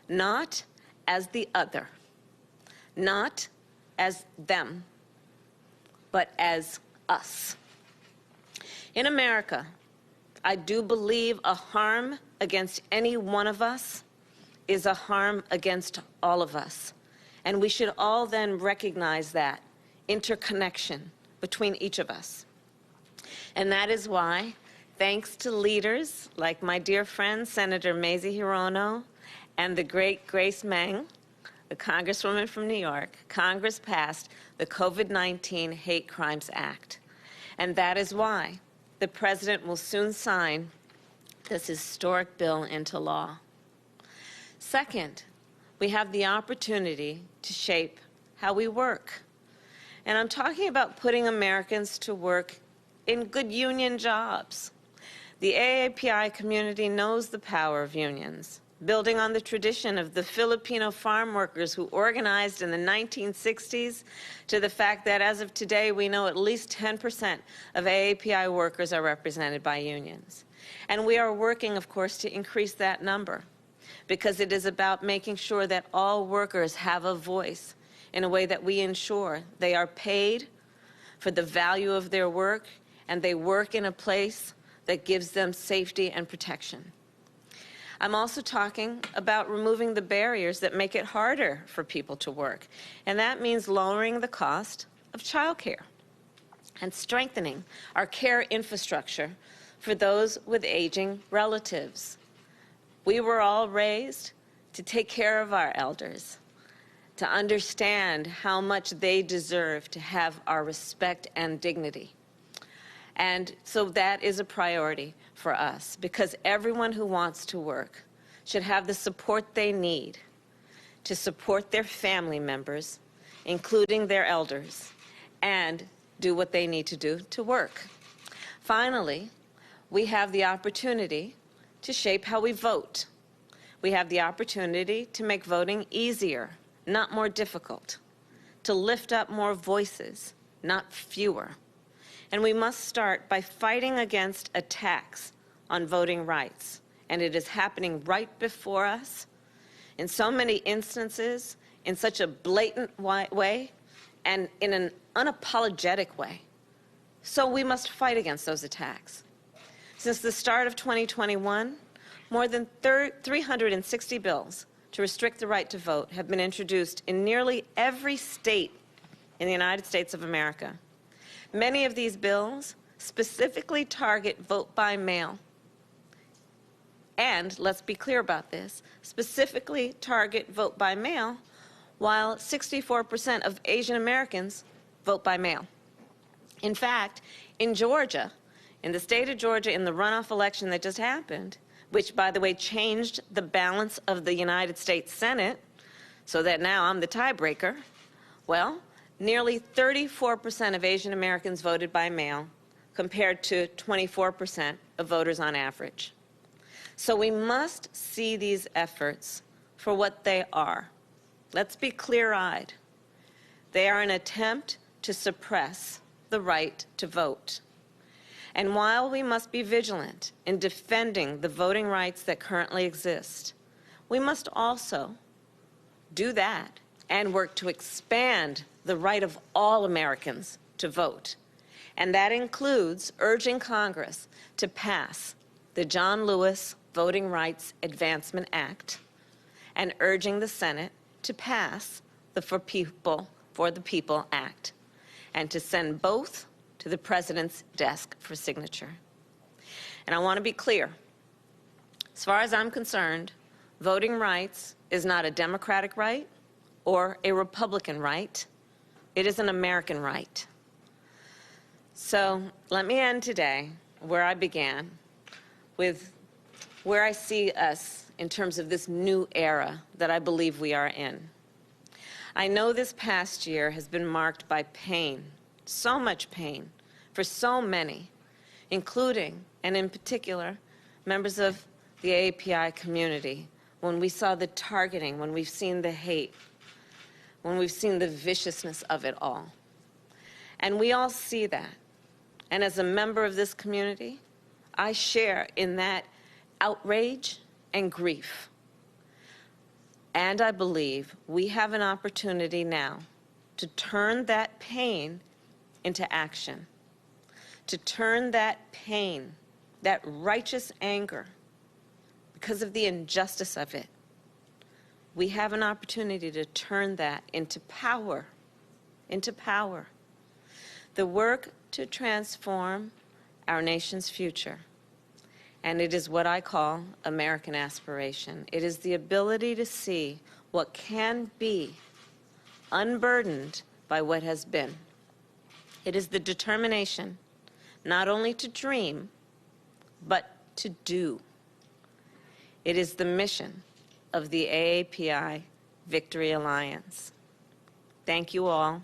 not as the other, not as them, but as us. In America, I do believe a harm against any one of us is a harm against all of us. And we should all then recognize that interconnection between each of us. And that is why, thanks to leaders like my dear friend, Senator Mazie Hirono, and the great Grace Meng, the Congresswoman from New York, Congress passed the COVID-19 Hate Crimes Act. And that is why the President will soon sign this historic bill into law. Second, we have the opportunity to shape how we work. And I'm talking about putting Americans to work in good union jobs. The AAPI community knows the power of unions, building on the tradition of the Filipino farm workers who organized in the 1960s to the fact that as of today, we know at least 10% of AAPI workers are represented by unions. And we are working, of course, to increase that number because it is about making sure that all workers have a voice in a way that we ensure they are paid for the value of their work and they work in a place that gives them safety and protection. I'm also talking about removing the barriers that make it harder for people to work, and that means lowering the cost of childcare and strengthening our care infrastructure for those with aging relatives. We were all raised to take care of our elders, to understand how much they deserve to have our respect and dignity. And so that is a priority for us because everyone who wants to work should have the support they need to support their family members, including their elders, and do what they need to do to work. Finally, we have the opportunity to shape how we vote. We have the opportunity to make voting easier, not more difficult, to lift up more voices, not fewer. And we must start by fighting against attacks on voting rights. And it is happening right before us, in so many instances, in such a blatant way, and in an unapologetic way. So we must fight against those attacks. Since the start of 2021, more than 360 bills to restrict the right to vote have been introduced in nearly every state in the United States of America. Many of these bills specifically target vote by mail. And let's be clear about this, specifically target vote by mail, while 64% of Asian Americans vote by mail. In fact, in Georgia, in the state of Georgia, in the runoff election that just happened, which, by the way, changed the balance of the United States Senate so that now I'm the tiebreaker, well, nearly 34% of Asian Americans voted by mail compared to 24% of voters on average. So we must see these efforts for what they are. Let's be clear-eyed. They are an attempt to suppress the right to vote. And while we must be vigilant in defending the voting rights that currently exist, we must also do that and work to expand the right of all Americans to vote. And that includes urging Congress to pass the John Lewis Voting Rights Advancement Act and urging the Senate to pass the For the People Act and to send both to the President's desk for signature. And I want to be clear. As far as I'm concerned, voting rights is not a Democratic right or a Republican right. It is an American right. So let me end today where I began, with where I see us in terms of this new era that I believe we are in. I know this past year has been marked by pain, so much pain, for so many, including, and in particular, members of the AAPI community, when we saw the targeting, when we've seen the hate, when we've seen the viciousness of it all. And we all see that. And as a member of this community, I share in that outrage and grief. And I believe we have an opportunity now to turn that pain into action, to turn that pain, that righteous anger, because of the injustice of it. We have an opportunity to turn that into power, into power. The work to transform our nation's future. And it is what I call American aspiration. It is the ability to see what can be unburdened by what has been. It is the determination not only to dream, but to do. It is the mission of the AAPI Victory Alliance. Thank you all again.